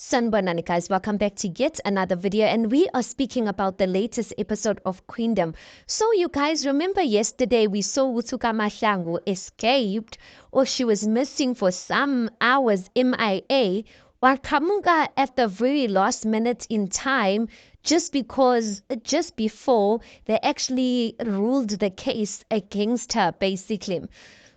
Sanbanani guys, welcome back to yet another video, and we are speaking about the latest episode of Queendom. So you guys remember yesterday we saw Utuka Mahlangu escaped, or she was missing for some hours MIA, while Kamunga at the very last minute in time, just before they actually ruled the case against her basically.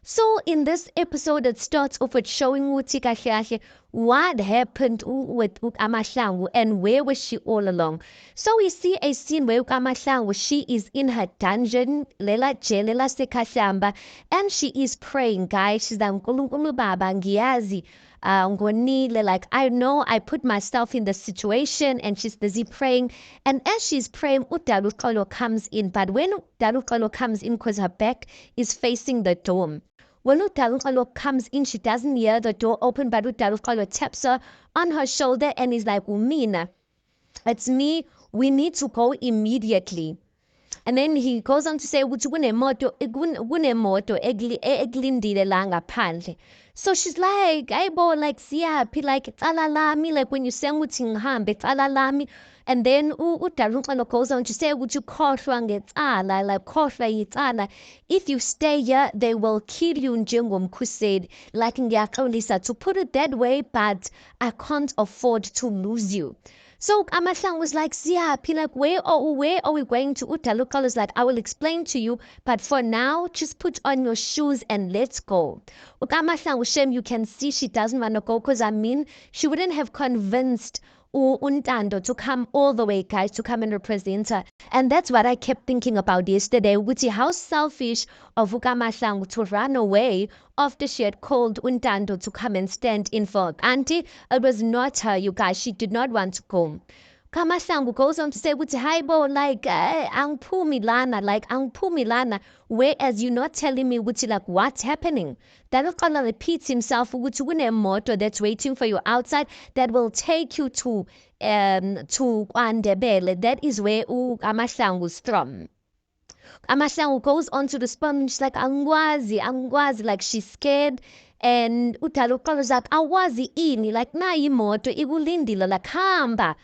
So in this episode, it starts off with showing Utika what happened with Amahlangu and where was she all along. So we see a scene where Amahlangu, she is in her dungeon, lela jelela sekahlamba, and she is praying, guys. She's like, "Nkulunkulu Baba ngiyazi, ngonile," like, I know I put myself in the situation, and she's busy praying. And as she's praying, Udalukolo comes in. But when Udalukolo comes in, because her back is facing the door. When Udalukolo comes in, she doesn't hear the door open, but Udalukolo taps her on her shoulder and is like, "Umina, it's me. We need to go immediately." And then he goes on to say, kunemoto eglindile la ngaphandle. So she's like, "Ayibo, like siyaphi, like icala lami, like when you say ukuthi ngihambe icala lami." And then uDarunxano goes on to say ukuthi ukhohlwa ngecala, like khohlwa yicala. If you stay here, they will kill you njengomkhuseli. Like ngiyaxolisa to put it that way, but I can't afford to lose you. So Amahlang was like, "Siyaphi, like where are we going to?" Udalukalo is like, "I will explain to you, but for now, just put on your shoes and let's go." Amahlang, shame, you can see she doesn't want to go, because I mean, she wouldn't have convinced Untando to come all the way, guys, to come and represent her. And that's what I kept thinking about yesterday, which is how selfish of Ukamahlang to run away after she had called Untando to come and stand in for her auntie. It was not her, you guys. She did not want to go. Kamahlangu goes on to say, "Haibo, like, angpumilana, like, angpumilana," whereas you're not telling me, like, what's happening. Dalokala repeats himself, motor that's waiting for you outside that will take you to Kwandebele. That is where Amahlangu's from. Amahlangu goes on to respond, and she's like, "Angwazi," like she's scared. And Udalokala is like, "Awazi ini, like, na imoto, igulindila, like, hamba."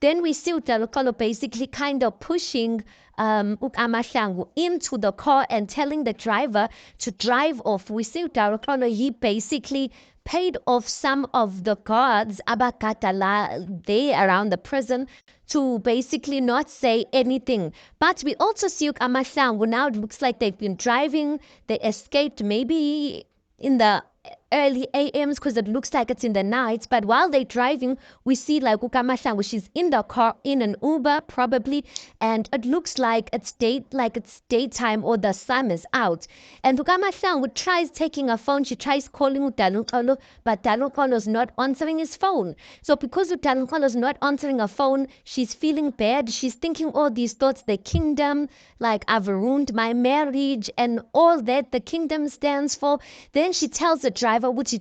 Then we see Udalokolo basically kind of pushing Amahlangu into the car and telling the driver to drive off. We see Udalokolo, he basically paid off some of the guards abakatala there around the prison to basically not say anything. But we also see Amahlangu, now it looks like they've been driving, they escaped maybe in the early AMs, because it looks like it's in the nights. But while they're driving, we see like Ukamahlangu, she's in the car in an Uber probably, and it looks like it's daytime or the sun is out. And Ukamahlangu tries taking her phone, she tries calling Udalukolo, but Udalukolo is not answering his phone. So because Udalukolo is not answering her phone, she's feeling bad. She's thinking all these thoughts, the kingdom, like I've ruined my marriage and all that the kingdom stands for. Then she tells the driver, "Wuchi,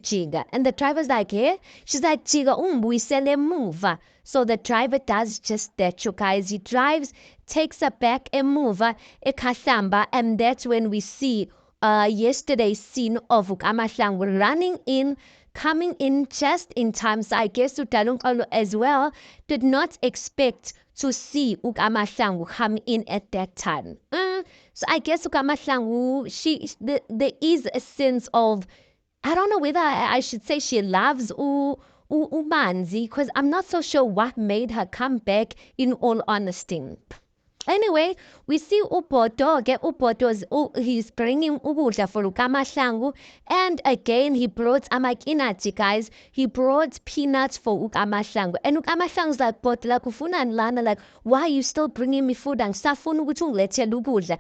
and the driver's like, "Yeah." She's like, "Chiga, we sell a move." So the driver does just that, you guys. He drives, takes her back and move Ekahlamba, and that's when we see yesterday's scene of Ukamahlangu running in, coming in just in time. So I guess Udalukolo as well did not expect to see Ukamahlangu come in at that time. So I guess Ukamahlangu, there is a sense of, I don't know whether I should say she loves Umanzi, because I'm not so sure what made her come back, in all honesty. Anyway, we see he's bringing ukudla for Ukamahlangu, and again he brought amakinati, guys. He brought peanuts for Ukamahlangu, and Ukamahlangu's like, "But like ufuna lana, like, why are you still bringing me food? Angisafuna ukuthi ungilethele ukudla."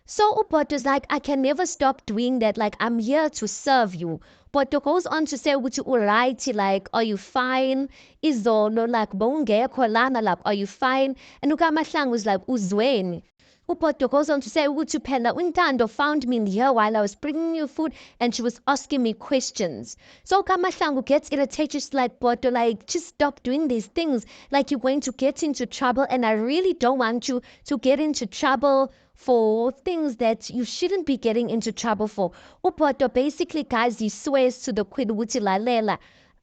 So Upoto is like, "I can never stop doing that. Like, I'm here to serve you." Poto goes on to say, "Would you alright? Like, are you fine? Izolo, like, bongekho lana, like, are you fine?" And Ukamahlangu was like, "Uzweni." Upoto goes on to say, "Would you penda Untando found me in here while I was bringing you food, and she was asking me questions." So Ukamahlangu gets irritated. She's like, "Poto, like, just stop doing these things. Like, you're going to get into trouble, and I really don't want you to get into trouble for things that you shouldn't be getting into trouble for." Upoto basically, guys, he swears to the queen, Lalela,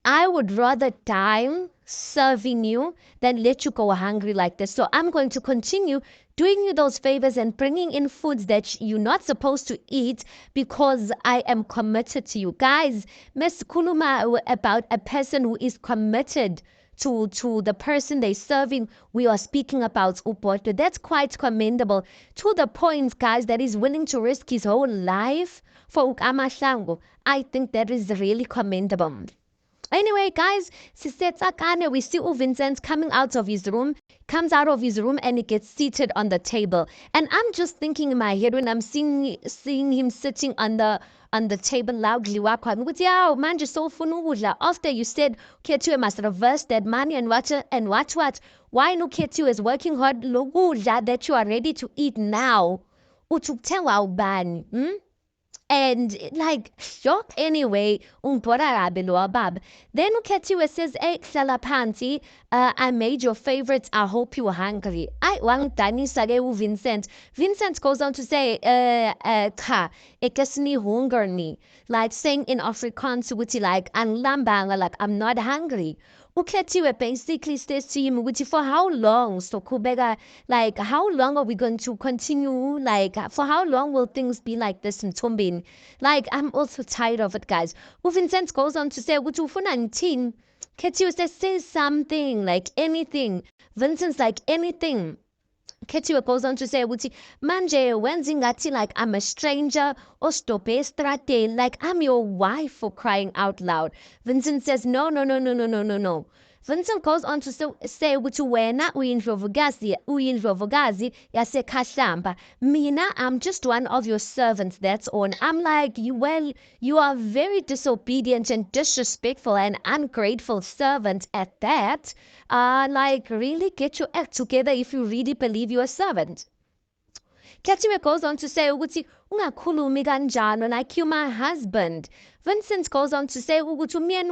I would rather die serving you than let you go hungry like this. So I'm going to continue doing you those favors and bringing in foods that you're not supposed to eat because I am committed to you. Guys, Miss Kuluma about a person who is committed to the person they're serving. We are speaking about Upoto. That's quite commendable. To the point, guys, that he's willing to risk his whole life for Ukamahlangu. I think that is really commendable. Anyway, guys, we see Vincent coming out of his room, comes out of his room and he gets seated on the table. And I'm just thinking in my head when I'm seeing him sitting on the table loudly wakho ukuthi yaw manje sowufuna ukudla after you said Kethiwe must reverse that money and what why no Kethiwe is working hard lokudla that you are ready to eat now uthi ukuthengwa ubani and like shock anyway ungibhora kabi lo wababa. Then uKhethiwe says hey hlala phansi, I made your favorites, I hope you were hungry. Ayi wangidanisa ke uVincent. Vincent goes on to say cha ekesni hunger ni, like saying in Afrikaans ukuthi like anglambanga, like I'm not hungry. uKhethiwe basically says to him ukuthi for how long Sokubega, like how long are we going to continue, like for how long will things be like this in Tombin? Like I'm also tired of it, guys. Vincent goes on to say ukuthi ufuna ngithini. Kethiwe says say something, like anything. Vincent's like anything. Kethiwe goes on to say ukuthi manje wenza ngathi like I'm a stranger or stophe estradeni, like I'm your wife, for crying out loud. Vincent says no. Vincent goes on to say ukuthi wena uyindlovukazi yaseKhahlamba. Mina, I'm just one of your servants, that's all. I'm like, you are very disobedient and disrespectful and ungrateful servant at that. Like, really get your act together if you really believe you're a servant. Kethiwe goes on to say ukuthi ungakhulumi kanjalo, like you my husband. Vincent goes on to say ukuthi umyeni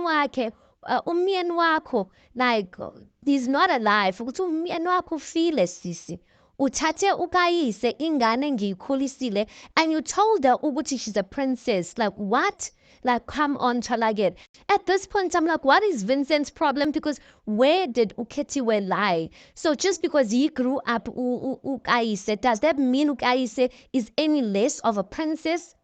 wakho, like he's not alive, ukuthi umyeni wakho ufile sisi. Uthathe ukayise ingane ngiyikhulisile and you told her ukuthi she's a princess. Like what? Like come on, Chalaget. At this point I'm like, what is Vincent's problem? Because where did uKhethiwe lie? So just because he grew up ukayise, does that mean ukayise is any less of a princess?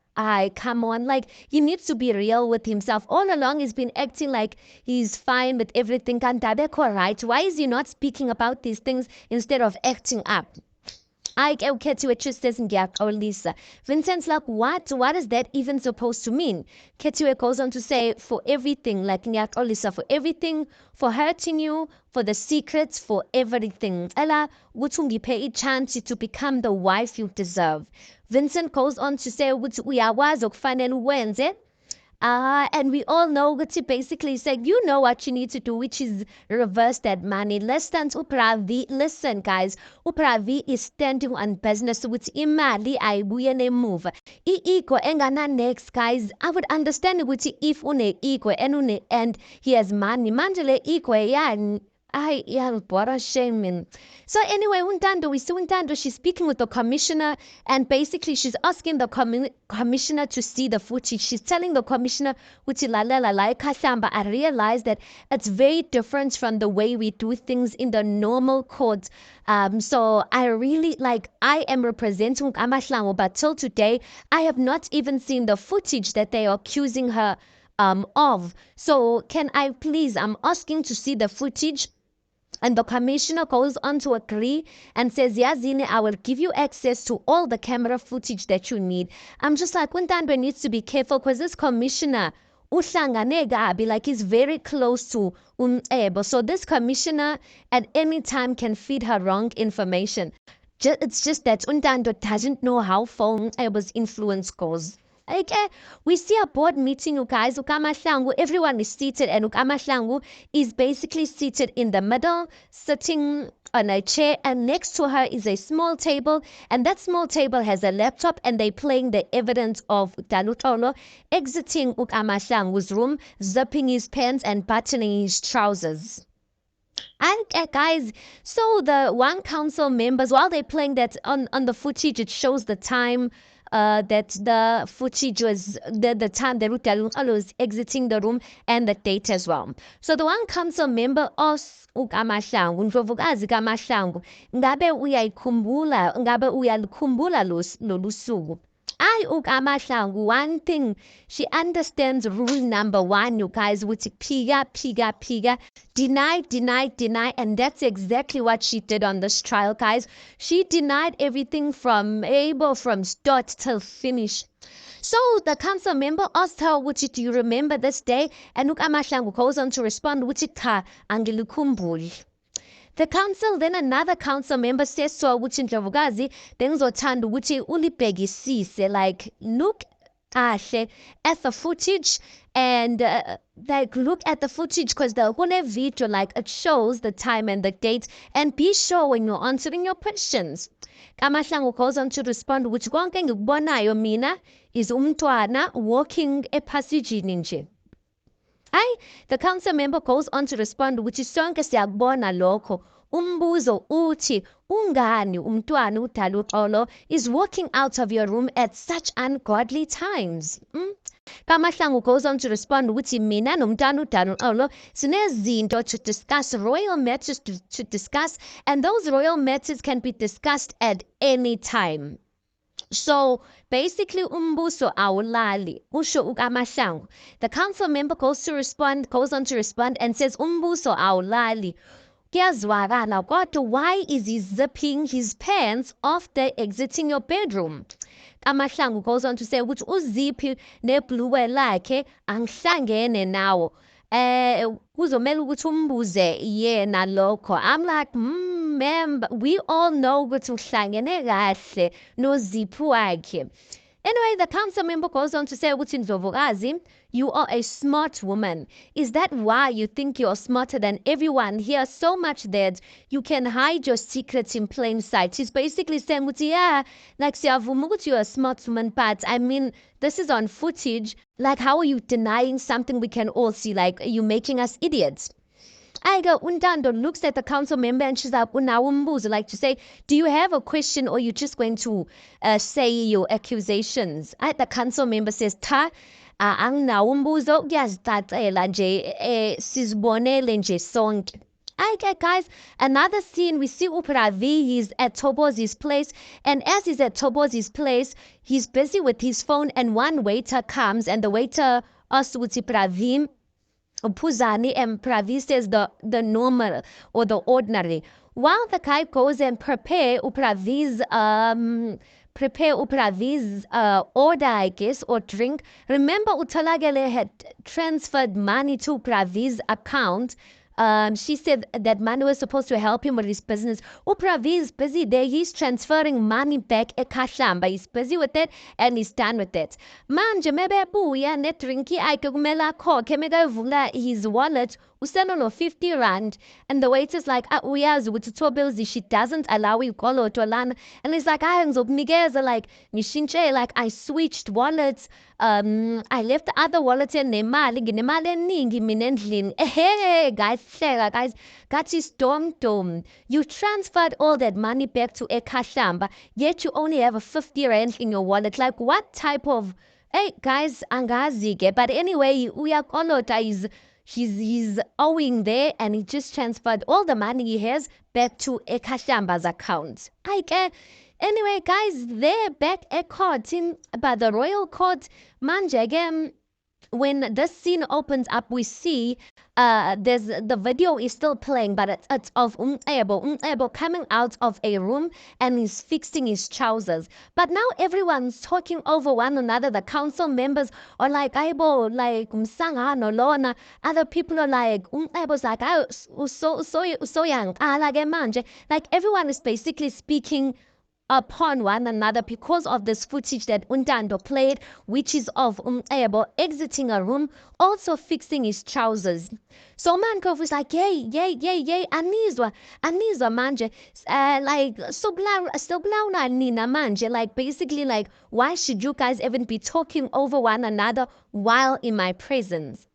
Come on, like he needs to be real with himself. All along he's been acting like he's fine with everything. Kantabeko, right? Why is he not speaking about these things instead of acting up? Kethiwe. Vincent's like, what? What is that even supposed to mean? Kethiwe goes on to say, for everything, like Lisa, for everything, for hurting you, for the secrets, for everything. Ella, pay a chance to become the wife you deserve. Vincent goes on to say, uyawazi okufanele wenze. And we all know ukuthi basically saying, you know what you need to do, which is reverse that money. Listen, guys, uPravi is standing on business ukuthi imali ayibuye nemuva. I-ego engana next, guys. I would understand ukuthi if une-ego and he has money, manje le ego yani. What a shame, man. So anyway, we see Untando, she's speaking with the commissioner and basically she's asking the commissioner to see the footage. She's telling the commissioner, but I realized that it's very different from the way we do things in the normal court. So I really, like, I am representing Amahlangu, but till today, I have not even seen the footage that they are accusing her of. So can I please, I'm asking to see the footage. And the commissioner goes on to agree and says, Yazini, I will give you access to all the camera footage that you need. I'm just like, Untando needs to be careful because this commissioner, uhlangane gabi, like he's very close to Ebo. So this commissioner at any time can feed her wrong information. It's just that Untando doesn't know how far Ebo's influence goes. Okay, we see a board meeting, you guys. UKaMahlangu, everyone is seated, and UKaMahlangu is basically seated in the middle, sitting on a chair, and next to her is a small table, and that small table has a laptop, and they playing the evidence of Dalutolo exiting UKaMahlangu's room, zipping his pants and buttoning his trousers. And guys, so the one council members, while they're playing that on the footage, it shows the time. that the footage was the time that Utalo was exiting the room and the date as well. So the one council member asked uKamahlangu, Ndlovukazi kaMahlangu, ngabe uyalikhumbula lolu suku? uKamahlangu, one thing, she understands rule number one, you guys, which phika, deny, and that's exactly what she did on this trial, guys. She denied everything from start till finish. So the council member asked her, do you remember this day? And uKamahlangu goes on to respond, cha, angilikhumbuli. The council, then another council member says so, which in Ndlovukazi, bengizothanda ukuthi ulibhekisise, like, look kahle at the footage and look at the footage because the whole video, like, it shows the time and the date, and be sure when you're answering your questions. Kamahlangu goes on to respond, which konke ngikubonayo mina is umntwana walking ephasijini nje. The council member goes on to respond, which is sonke siyakubona lokho. Umbuzo uthi, ungani umntwana uDaluxolo is walking out of your room at such ungodly times? Kamahlangu goes on to respond, which mina nomntwana uDaluxolo sinezinto to discuss, royal matters to discuss, and those royal matters can be discussed at any time. So basically, umbuso awulali, usho uKamahlangu. The council member goes on to respond and says, umbuso awulali. Kuyazwakala kodwa, why is he zipping his pants after exiting your bedroom? Kamahlangu goes on to say, which uziphi nebhuluwe lakhe angihlangene nawo. Kuzomela ukuthi umbuze yena lokho. I'm like, ma'am, we all know ukuthi uhlangene kahle noziphi wakhe. Anyway, the council member goes on to say, ukuthi Ndlovukazi, you are a smart woman. Is that why you think you're smarter than everyone here so much that you can hide your secrets in plain sight? She's basically saying, ukuthi, yeah, like, siyavuma ukuthi you're a smart woman, but I mean, this is on footage. Like, how are you denying something we can all see? Like, are you making us idiots? Untando looks at the council member and she's like, like to say, do you have a question or are you just going to say your accusations? The council member says, anginawo umbuzo, kuyazicacela nje, sizibonele nje sonke. Okay, guys, another scene, we see uPravi, he's at Tobozi's place, and as he's at Tobozi's place, he's busy with his phone, and one waiter comes, and the waiter asks Pravi, Puzani, and Pravi says the normal or the ordinary. While the guy goes and prepare Upravi's order, I guess, or drink. Remember, Utalagele had transferred money to Upravi's account. She said that money was supposed to help him with his business. Upravi is busy there. He's transferring money back eKahlamba. He's busy with it and he's done with it. Manje mebebuya netrinki kumela khokhe mekavula his wallet usenono 50 rand, and the waiter's like, uyazi ukuthi Tobilzi, she doesn't allow ikoloto lana, and he's like, ngizokunikeza, like, ngishintshe, like, I switched wallets, I left the other wallet enemali, nginemali eningi mina endlini. Guys, hleka, guys, kathi storm. You transferred all that money back to eKahlamba, yet you only have a 50 rand in your wallet. Like, what type of, hey guys, angazi-ke. But anyway, uyakolota he's owing there, and he just transferred all the money he has back to eKahlamba's account. Anyway, guys, they're back at court, but the royal court, manje again. When this scene opens up, we see the video is still playing, but it's of Umcebo coming out of a room and he's fixing his trousers. But now everyone's talking over one another. The council members are like, Aibo, like Umsangano Lona. Other people are like, Umcebo's like, so young. Like, everyone is basically speaking upon one another because of this footage that Untando played, which is of Umcebo exiting a room, also fixing his trousers. So Mankov was like, yay, anizwa manje, like, so nina manje, like, basically, like, why should you guys even be talking over one another while in my presence?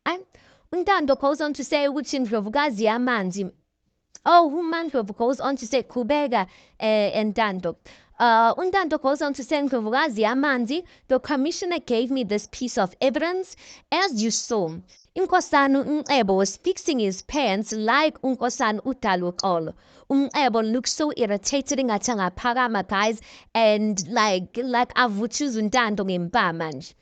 Untando goes on to say, which in Ndlovukazi yamanzi, Oh, uMandlovu goes on to say Kubega and Dando. Undando goes on to say Ndlovukazi yamanzi, the commissioner gave me this piece of evidence. As you saw, Inkosana Umebo was fixing his pants like Unkosan Utaluqolo. Umebo looks so irritated ngatanga parama guys and like avuchuz undando ngimpamanje.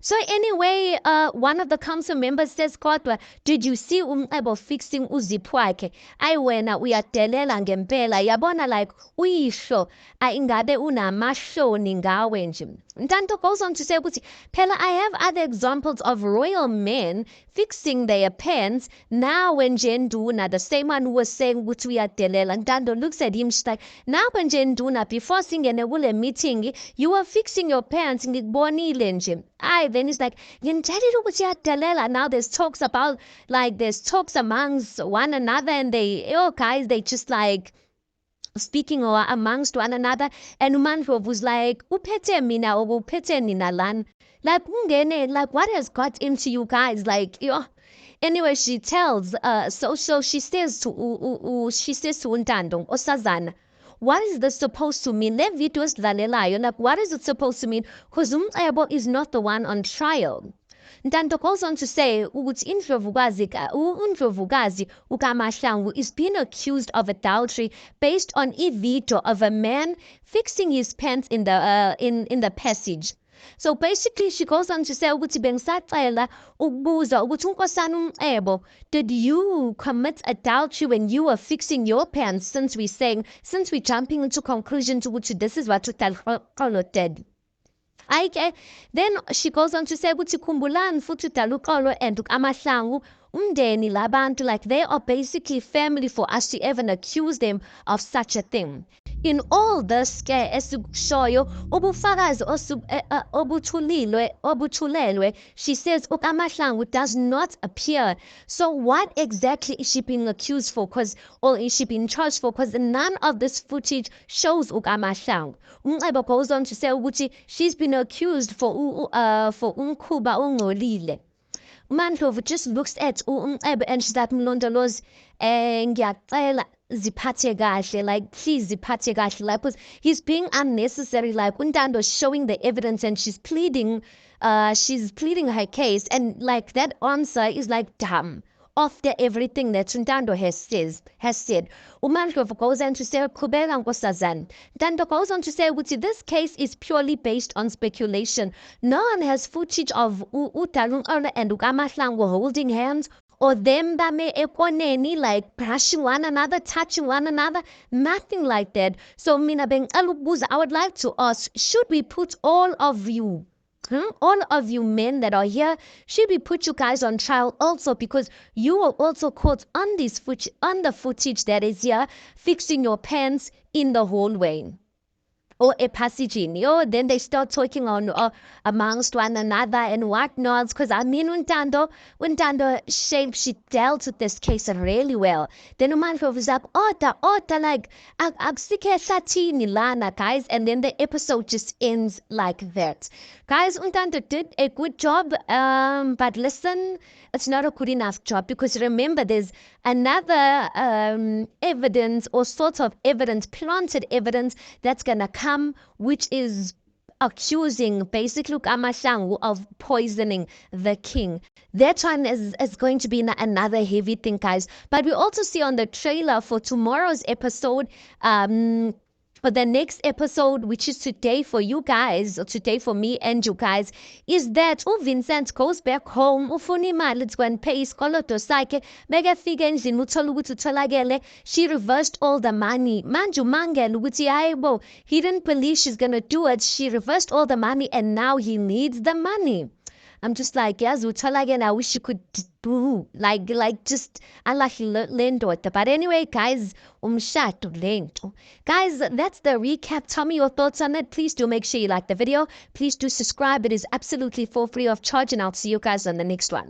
So anyway, one of the council members says, Kodwa, did you see Umebo fixing uzipho wakhe? Ayi wena uyadelela ngempela, yabona like uyisho ingabe unamashoni ngawe nje. Ntanto goes on to say ukuthi phela I have other examples of royal men fixing their pants. Now when Jenduna, the same one who was saying ukuthi uyadelela, Ntanto looks at him, she's like, now when Jenduna, before singene kule meeting, you were fixing your pants ngikubonile nje. Then he's like, now there's talks about, like, there's talks amongst one another, and they just like speaking or amongst one another, and uMandlovu was like, uphethe mina or uphethe nina lan, like ungene, like what has got into you guys, like anyway, she tells so she says to Ntando Osazana, what is this supposed to mean? Le videos lalelayo, like what is it supposed to mean? Because Umcebo is not the one on trial. Ntanto goes on to say ukuthi uNdlovukazi uKamahlangu is being accused of adultery based on a video of a man fixing his pants in the passage. So basically she goes on to say ukuthi bengisacela ukubuza ukuthi unkosana uMcebo, did you commit adultery when you were fixing your pants, since we're jumping into conclusions ukuthi this is what uTaluqolo did. Okay, then she goes on to say ukuthi khumbulani futhi uTaluqolo and uKamahlangu umndeni labantu, like they are basically family for us to even accuse them of such a thing. In all this ke esikushoyo ubufakazi obuthulelwe, she says uKamahlangu does not appear. So what exactly is she being accused for? Or is she being charged for? Because none of this footage shows uKamahlangu. Umcebo goes on to say ukuthi she's been accused for umkhuba ongcolile. uMandlovu just looks at uMcebo and she's like, Mlondolozi, ngiyacela ziphathe kahle, like please ziphathe kahle, like because he's being unnecessary, like Ntando showing the evidence and she's pleading her case, and like that answer is like dumb after everything that Ntando has said. uMandlovu goes on to say, Qhubeka nkosazana. Ntando goes on to say, this case is purely based on speculation. No one has footage of uTaluqolo and uKamahlangu holding hands, or them bame ekoneni, like brushing one another, touching one another, nothing like that. So mina bengiqala I would like to ask, should we put all of you men that are here, should we put you guys on trial also, because you were also caught on the footage that is here fixing your pants in the hallway or a passage in, then they start talking on amongst one another and whatnot. Because I mean, Ntando, she dealt with this case really well. Then uMandlovu was like, order, like, akusike hlathini lana, guys, and then the episode just ends like that. Guys, Ntando did a good job, but listen, it's not a good enough job, because remember, there's another evidence, or sort of evidence, planted evidence, that's gonna come, which is accusing basically Kamahlangu of poisoning the king. That one is going to be another heavy thing, guys. But we also see on the trailer for tomorrow's episode, for the next episode, which is today for you guys, or today for me and you guys, is that Vincent goes back home, ufuna imali to go and pay isikoloto sakhe, bekafika endlini uthola ukuthi utholakele, she reversed all the money. Manje umangele ukuthi hayibo, he didn't believe she's gonna do it, she reversed all the money and now he needs the money. I'm just like, yes, again. I wish you could do like just lendoda. But anyway, guys, umshado lento. Guys, that's the recap. Tell me your thoughts on it. Please do make sure you like the video. Please do subscribe. It is absolutely for free of charge, and I'll see you guys on the next one.